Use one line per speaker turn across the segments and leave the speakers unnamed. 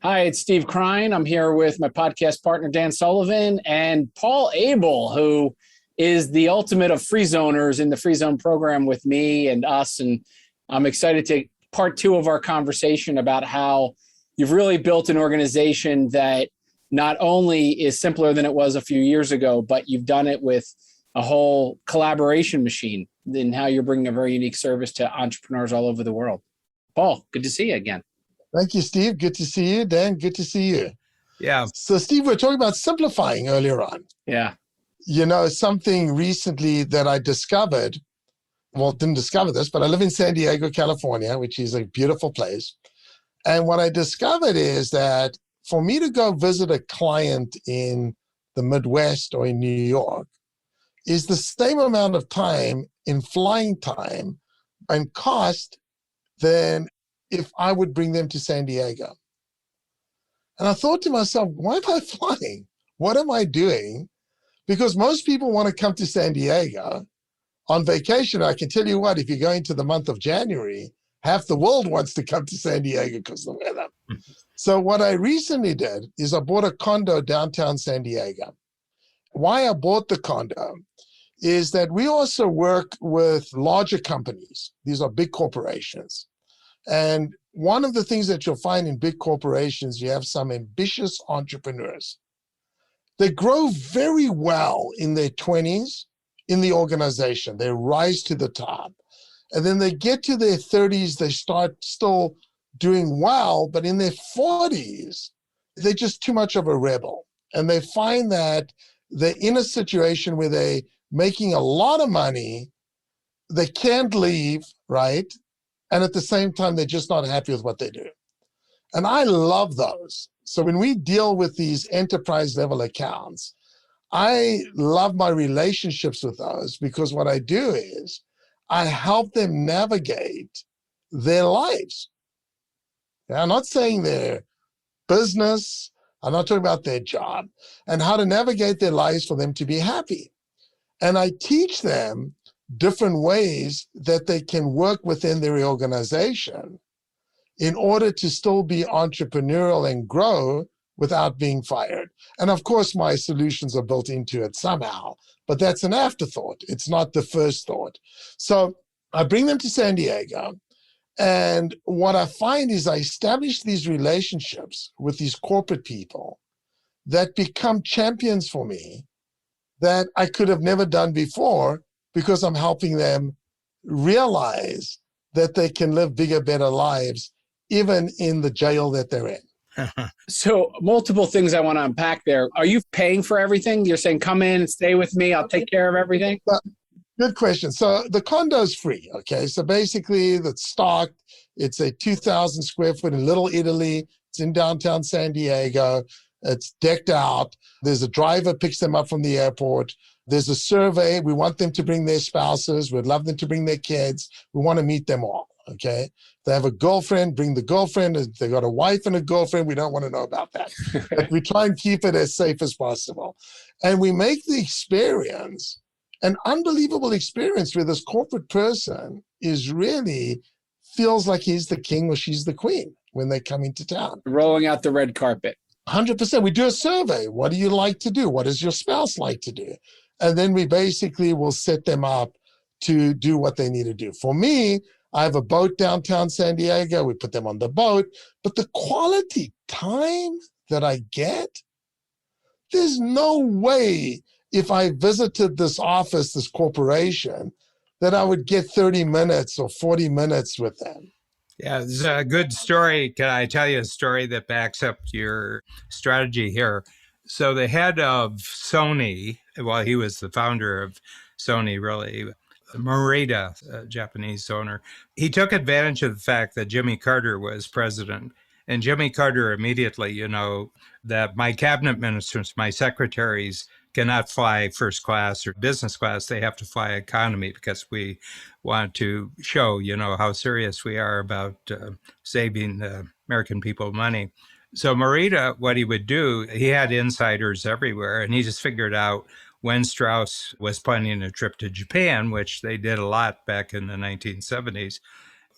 Hi, it's Steve Krein. I'm here with my podcast partner, Dan Sullivan, and Paul Abel, who is the ultimate of free zoners in the free zone program with me and us. And I'm excited to part two of our conversation about how you've really built an organization that not only is simpler than it was a few years ago, but you've done it with a whole collaboration machine in how you're bringing a very unique service to entrepreneurs all over the world. Paul, good to see you again.
Thank you, Steve. Good to see you. Dan, good to see you.
Yeah.
So, Steve, we were talking about simplifying earlier on.
Yeah.
You know, something recently that I discovered, well, didn't discover this, but I live in San Diego, California, which is a beautiful place. And what I discovered is that for me to go visit a client in the Midwest or in New York is the same amount of time in flying time and cost than if I would bring them to San Diego. And I thought to myself, why am I flying? What am I doing? Because most people want to come to San Diego on vacation. I can tell you what, if you're going to the month of January, half the world wants to come to San Diego because of the weather. So what I recently did is I bought a condo downtown San Diego. Why I bought the condo is that we also work with larger companies. These are big corporations. And one of the things that you'll find in big corporations, you have some ambitious entrepreneurs. They grow very well in their 20s in the organization. They rise to the top. And then they get to their 30s, they start still doing well, but in their 40s, they're just too much of a rebel. And they find that they're in a situation where they're making a lot of money, they can't leave, right? And at the same time, they're just not happy with what they do. And I love those. So when we deal with these enterprise level accounts, I love my relationships with those because what I do is I help them navigate their lives. Now, I'm not saying their business, I'm not talking about their job, and how to navigate their lives for them to be happy. And I teach them different ways that they can work within their organization in order to still be entrepreneurial and grow without being fired. And of course, my solutions are built into it somehow, but that's an afterthought. It's not the first thought. So I bring them to San Diego. And what I find is I establish these relationships with these corporate people that become champions for me that I could have never done before because I'm helping them realize that they can live bigger, better lives, even in the jail that they're in.
So multiple things I want to unpack there. Are you paying for everything? You're saying, come in and stay with me. I'll take care of everything.
Good question. So the condo is free. Okay. So basically it's stocked. It's a 2,000 square foot in Little Italy. It's in downtown San Diego. It's decked out. There's a driver picks them up from the airport. There's a survey. We want them to bring their spouses. We'd love them to bring their kids. We want to meet them all. Okay. If they have a girlfriend, bring the girlfriend. If they got a wife and a girlfriend, we don't want to know about that. But we try and keep it as safe as possible. And we make the experience an unbelievable experience where this corporate person is really feels like he's the king or she's the queen when they come into town.
Rolling out the red carpet.
100%. We do a survey. What do you like to do? What does your spouse like to do? And then we basically will set them up to do what they need to do. For me, I have a boat downtown San Diego. We put them on the boat. But the quality time that I get, there's no way if I visited this office, this corporation, that I would get 30 minutes or 40 minutes with them.
Yeah, it's a good story. Can I tell you a story that backs up your strategy here? So the head of Sony, well, he was the founder of Sony, really, Morita, a Japanese owner, he took advantage of the fact that Jimmy Carter was president. And Jimmy Carter immediately, that my cabinet ministers, my secretaries cannot fly first class or business class. They have to fly economy because we want to show, how serious we are about saving the American people money. So Morita, what he would do, he had insiders everywhere, and he just figured out when Strauss was planning a trip to Japan, which they did a lot back in the 1970s.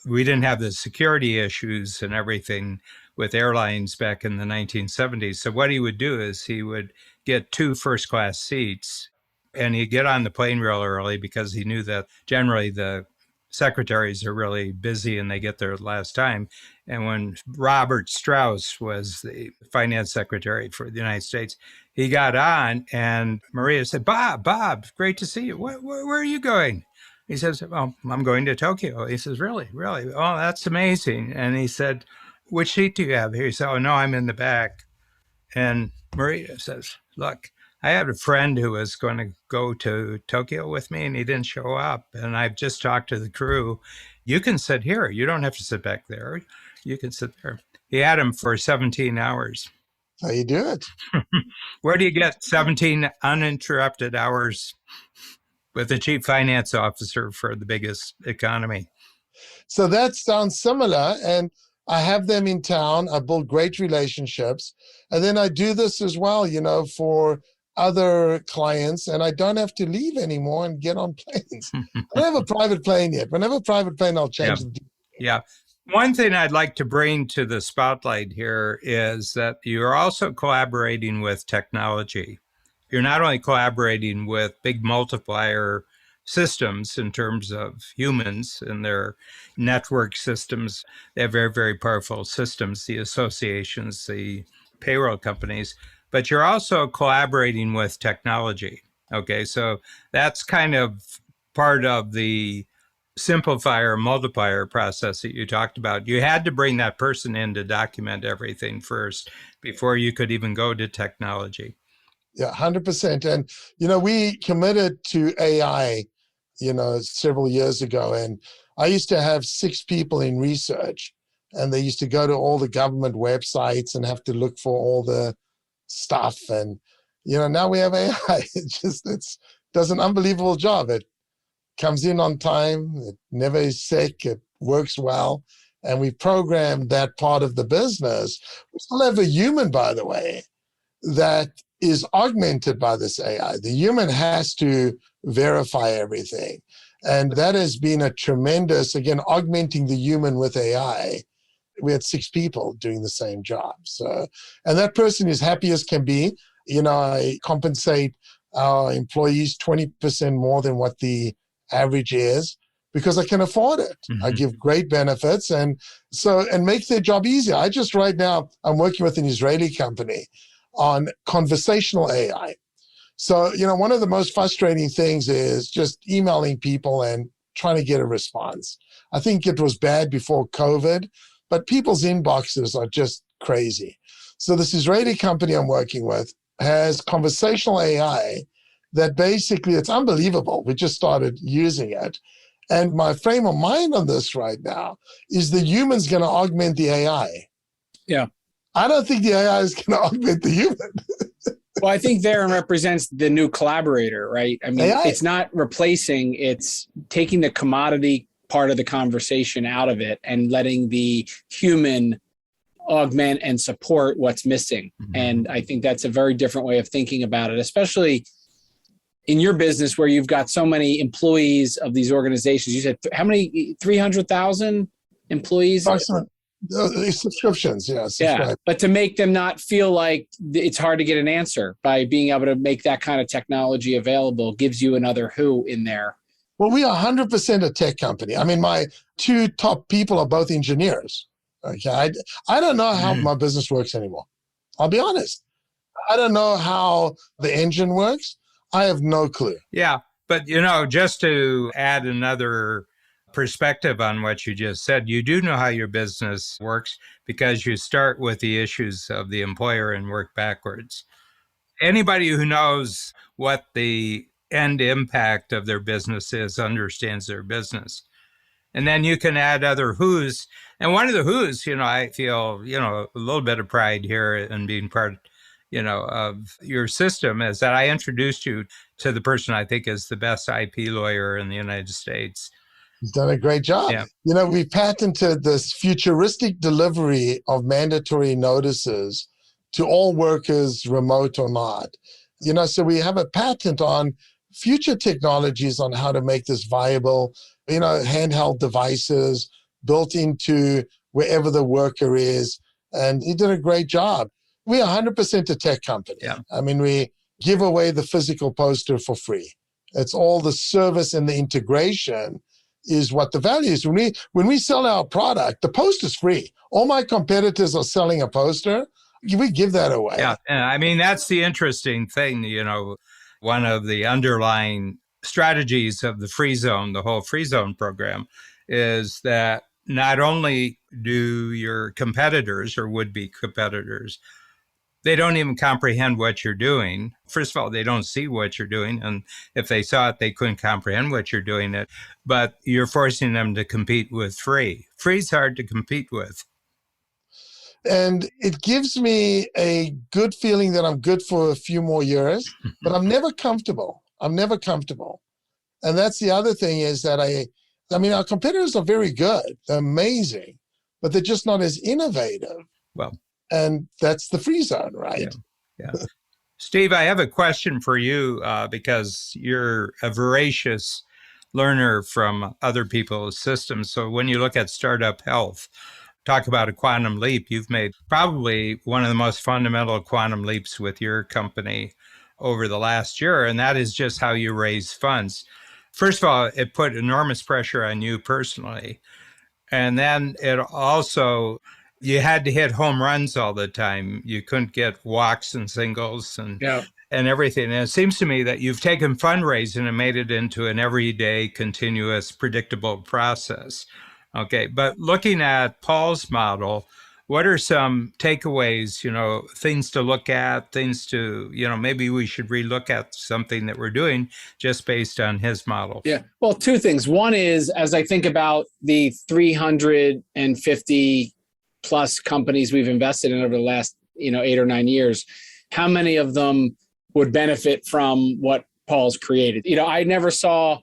We didn't have the security issues and everything with airlines back in the 1970s. So what he would do is he would get 2 first-class seats, and he'd get on the plane real early because he knew that generally the secretaries are really busy and they get there last time. And when Robert Strauss was the finance secretary for the United States, he got on and Maria said, Bob, great to see you. Where are you going? He says, well, I'm going to Tokyo. He says, really? Oh, that's amazing. And he said, which seat do you have here? He said, oh, no, I'm in the back. And Maria says, look, I had a friend who was going to go to Tokyo with me and he didn't show up. And I've just talked to the crew. You can sit here. You don't have to sit back there. You can sit there. He had him for 17 hours.
How you do it?
Where do you get 17 uninterrupted hours with the chief finance officer for the biggest economy?
So that sounds similar. And I have them in town. I build great relationships. And then I do this as well, for other clients, and I don't have to leave anymore and get on planes. I don't have a private plane yet. When I have a private plane, I'll change the deal.
Yeah. One thing I'd like to bring to the spotlight here is that you're also collaborating with technology. You're not only collaborating with big multiplier systems in terms of humans and their network systems. They have very, very powerful systems, the associations, the payroll companies, but you're also collaborating with technology. Okay, so that's kind of part of the simplifier multiplier process that you talked about. You had to bring that person in to document everything first before you could even go to technology.
Yeah, 100%. And, we committed to AI, several years ago. And I used to have 6 people in research, and they used to go to all the government websites and have to look for all the stuff. And, now we have AI. It does an unbelievable job. It comes in on time. It never is sick. It works well. And we programmed that part of the business. We still have a human, by the way, that is augmented by this AI. The human has to verify everything. And that has been a tremendous, again, augmenting the human with AI. We had 6 people doing the same job. So, and that person is happy as can be. I compensate our employees 20% more than what the average is because I can afford it. Mm-hmm. I give great benefits and make their job easier. Right now, I'm working with an Israeli company on conversational AI. So, one of the most frustrating things is just emailing people and trying to get a response. I think it was bad before COVID, but people's inboxes are just crazy. So this Israeli company I'm working with has conversational AI that basically, it's unbelievable. We just started using it. And my frame of mind on this right now is the human's going to augment the AI.
Yeah.
I don't think the AI is going to augment the human.
Well, I think therein represents the new collaborator, right? I mean, AI. It's not replacing, it's taking the commodity part of the conversation out of it and letting the human augment and support what's missing. Mm-hmm. And I think that's a very different way of thinking about it, especially in your business where you've got so many employees of these organizations. You said how many? 300,000 employees?
Subscriptions, yes.
Yeah,
right.
But to make them not feel like it's hard to get an answer by being able to make that kind of technology available gives you another who in there.
Well, we are 100% a tech company. I mean, my 2 top people are both engineers. Okay, I don't know how my business works anymore. I'll be honest. I don't know how the engine works. I have no clue.
Yeah, but just to add another perspective on what you just said, you do know how your business works because you start with the issues of the employer and work backwards. Anybody who knows what the end impact of their business is understands their business. And then you can add other who's. And one of the who's, I feel, a little bit of pride here in being part, of your system is that I introduced you to the person I think is the best IP lawyer in the United States.
He's done a great job. Yeah. We patented this futuristic delivery of mandatory notices to all workers, remote or not. So we have a patent on future technologies on how to make this viable, handheld devices built into wherever the worker is. And he did a great job. We're 100% a tech company.
Yeah.
I mean, we give away the physical poster for free. It's all the service and the integration is what the value is. When we sell our product, the poster's free. All my competitors are selling a poster. We give that away.
Yeah. And I mean, that's the interesting thing, one of the underlying strategies of the free zone, the whole free zone program, is that not only do your competitors or would-be competitors, they don't even comprehend what you're doing. First of all, they don't see what you're doing. And if they saw it, they couldn't comprehend what you're doing. But you're forcing them to compete with free. Free's hard to compete with.
And it gives me a good feeling that I'm good for a few more years, but I'm never comfortable. And that's the other thing is that I mean, our competitors are very good. They're amazing, but they're just not as innovative.
Well,
and that's the free zone, right?
Yeah. Steve, I have a question for you because you're a voracious learner from other people's systems. So when you look at startup health, talk about a quantum leap, you've made probably one of the most fundamental quantum leaps with your company over the last year, and that is just how you raise funds. First of all, it put enormous pressure on you personally. And then it also, you had to hit home runs all the time. You couldn't get walks and singles and everything. And it seems to me that you've taken fundraising and made it into an everyday, continuous, predictable process. Okay. But looking at Paul's model, what are some takeaways, things to look at, things to, maybe we should relook at something that we're doing just based on his model?
Yeah. Well, two things. One is, as I think about the 350 plus companies we've invested in over the last, 8 or 9 years, how many of them would benefit from what Paul's created? I never saw,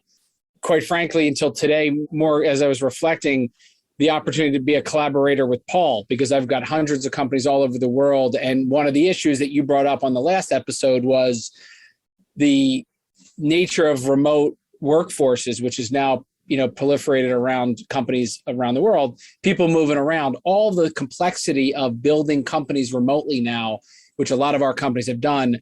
quite frankly, until today, more as I was reflecting, the opportunity to be a collaborator with Paul, because I've got hundreds of companies all over the world. And one of the issues that you brought up on the last episode was the nature of remote workforces, which is now, proliferated around companies around the world, people moving around, all the complexity of building companies remotely now, which a lot of our companies have done,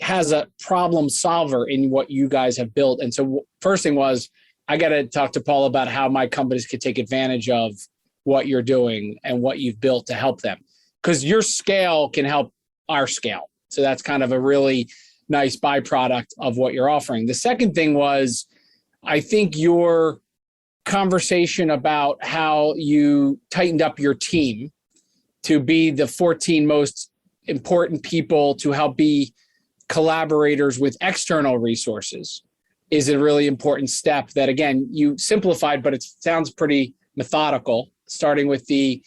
has a problem solver in what you guys have built. And so first thing was, I got to talk to Paul about how my companies could take advantage of what you're doing and what you've built to help them, because your scale can help our scale. So that's kind of a really nice byproduct of what you're offering. The second thing was, I think your conversation about how you tightened up your team to be the 14 most important people to help be collaborators with external resources is a really important step that, again, you simplified, but it sounds pretty methodical, starting with the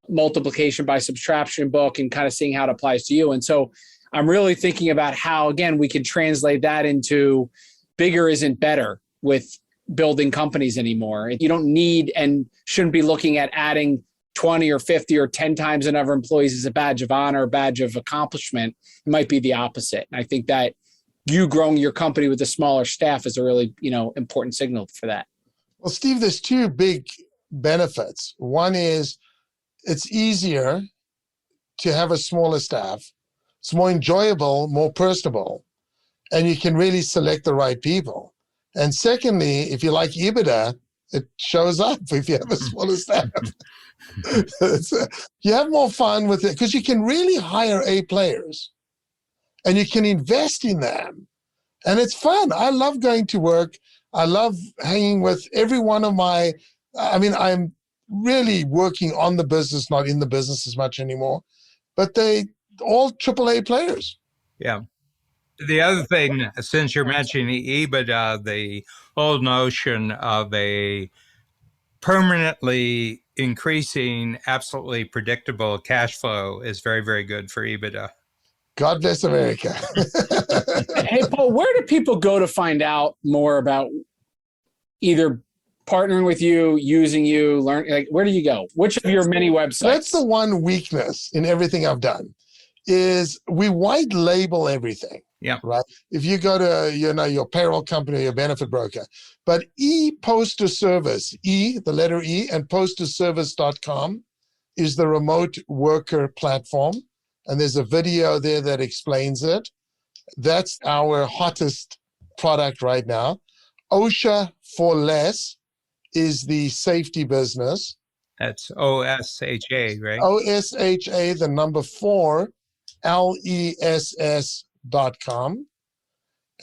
multiplication by subtraction book and kind of seeing how it applies to you. And so I'm really thinking about how, again, we can translate that into bigger isn't better with building companies anymore. You don't need and shouldn't be looking at adding 20 or 50 or 10 times the number of employees as a badge of honor, a badge of accomplishment. It might be the opposite. And I think that you growing your company with a smaller staff is a really, important signal for that.
Well, Steve, there's two big benefits. One is it's easier to have a smaller staff. It's more enjoyable, more personable, and you can really select the right people. And secondly, if you like EBITDA, it shows up if you have a smaller staff. You have more fun with it because you can really hire A players and you can invest in them. And it's fun. I love going to work. I love hanging with every one of I'm really working on the business, not in the business as much anymore, but they all AAA players.
Yeah. The other thing, since you're mentioning EBITDA, the whole notion of a permanently increasing, absolutely predictable cash flow is very, very good for EBITDA.
God bless America.
Hey, Paul, where do people go to find out more about either partnering with you, using you, learning? Where do you go? Which of your many websites?
That's the one weakness in everything I've done is we white label everything.
Yeah.
Right. If you go to, your payroll company or your benefit broker, but e-poster service, the letter E, and posterservice.com, is the remote worker platform. And there's a video there that explains it. That's our hottest product right now. OSHA for Less is the safety business.
That's OSHA, right?
OSHA, the number 4, LESS.com.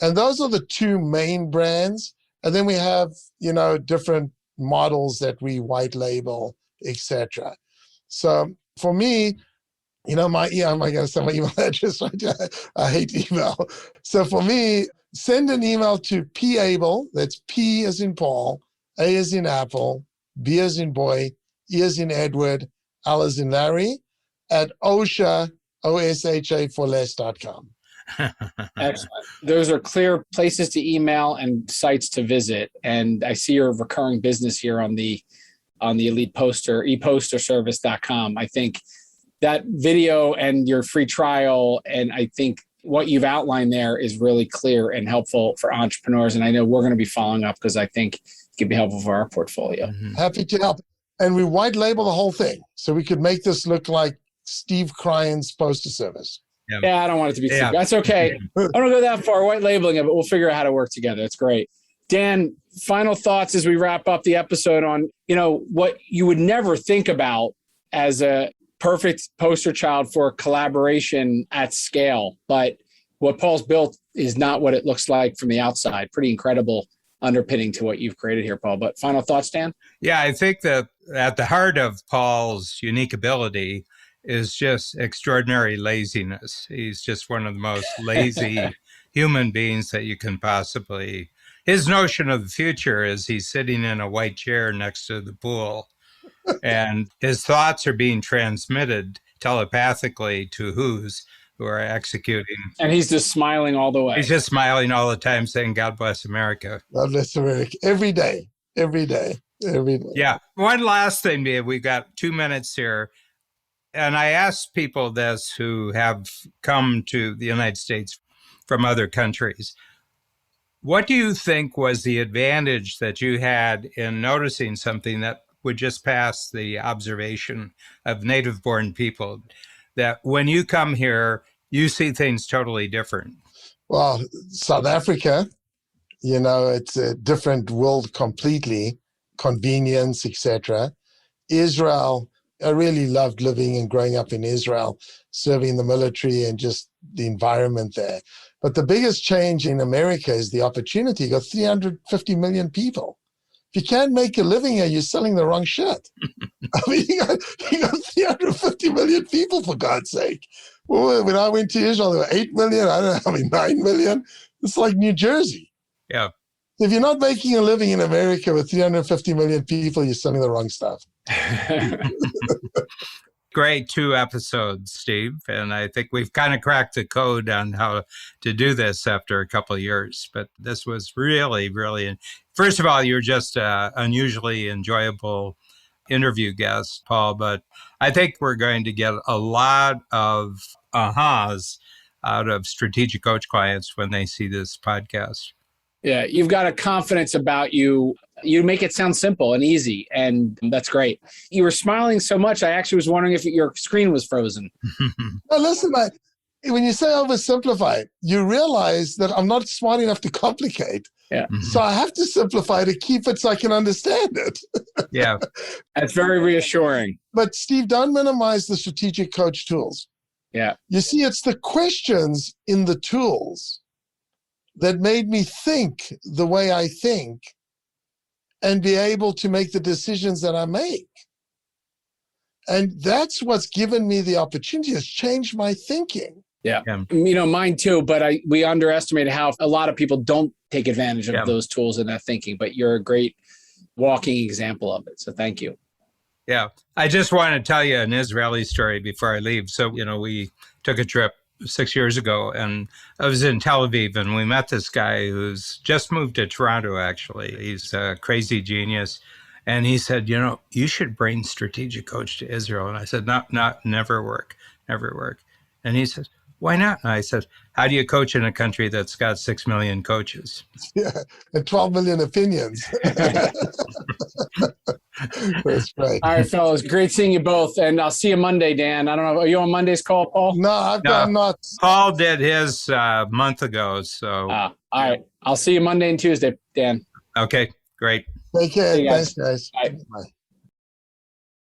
And those are the two main brands. And then we have, different models that we white label, etc. So for me, my am I going to send my email address right there? I hate email. So for me, send an email to Abel, that's P as in Paul, A as in Apple, B as in boy, E as in Edward, L as in Larry, at OSHA, OSHA for less.com.
Excellent. Those are clear places to email and sites to visit. And I see your recurring business here on the Elite Poster, eposterservice.com. I think that video and your free trial, and I think what you've outlined there is really clear and helpful for entrepreneurs. And I know we're going to be following up because I think it could be helpful for our portfolio.
Mm-hmm.
Happy to help. And we white label the whole thing. So we could make this look like Steve Krein's poster service.
Yeah, I don't want it to be. Yeah. That's okay. I don't go that far white labeling it, but we'll figure out how to work together. It's great. Dan, final thoughts as we wrap up the episode on, what you would never think about as a perfect poster child for collaboration at scale. But what Paul's built is not what it looks like from the outside. Pretty incredible underpinning to what you've created here, Paul. But final thoughts, Dan?
Yeah, I think that at the heart of Paul's unique ability is just extraordinary laziness. He's just one of the most lazy human beings that you can possibly. His notion of the future is he's sitting in a white chair next to the pool, and his thoughts are being transmitted telepathically to who are executing.
And he's just smiling all the way.
He's just smiling all the time, saying, God bless America.
God bless America. Every day.
Yeah. One last thing, Dave. We've got 2 minutes here. And I asked people this who have come to the United States from other countries. What do you think was the advantage that you had in noticing something that would just pass the observation of native-born people, that when you come here, you see things totally different?
Well, South Africa, it's a different world completely, convenience, etc. Israel, I really loved living and growing up in Israel, serving in the military and just the environment there. But the biggest change in America is the opportunity. You got 350 million people. If you can't make a living here, you're selling the wrong shit. I mean, you got 350 million people, for God's sake. Well, when I went to Israel, there were 8 million, 9 million. It's like New Jersey.
Yeah.
If you're not making a living in America with 350 million people, you're selling the wrong stuff.
Great 2 episodes, Steve. And I think we've kind of cracked the code on how to do this after a couple of years. But this was really, really, first of all, you're just an unusually enjoyable interview guest, Paul. But I think we're going to get a lot of ahas out of strategic coach clients when they see this podcast.
Yeah, you've got a confidence about you. You make it sound simple and easy, and that's great. You were smiling so much, I actually was wondering if your screen was frozen.
Well, listen, when you say oversimplify, you realize that I'm not smart enough to complicate.
Yeah.
So I have to simplify to keep it so I can understand it.
Yeah.
That's very reassuring.
But Steve, don't minimize the strategic coach tools.
Yeah.
You see, it's the questions in the tools that made me think the way I think and be able to make the decisions that I make. And that's what's given me the opportunity. It's changed my thinking.
Yeah. Mine too, but we underestimated how a lot of people don't take advantage of those tools in that thinking, but you're a great walking example of it. So thank you.
Yeah. I just want to tell you an Israeli story before I leave. So, we took a trip 6 years ago, and I was in Tel Aviv, and we met this guy who's just moved to Toronto, actually. He's a crazy genius. And he said, you should bring strategic coach to Israel. And I said, never work. And he says, why not? And I said, how do you coach in a country that's got 6 million coaches?
Yeah, and 12 million opinions. That's great.
All right, fellas. Great seeing you both. And I'll see you Monday, Dan. I don't know. Are you on Monday's call, Paul?
No, I'm not.
Paul did his a month ago. So,
All right. I'll see you Monday and Tuesday, Dan.
okay, great.
Take care.
See you guys.
Thanks, guys.
Bye.
Bye.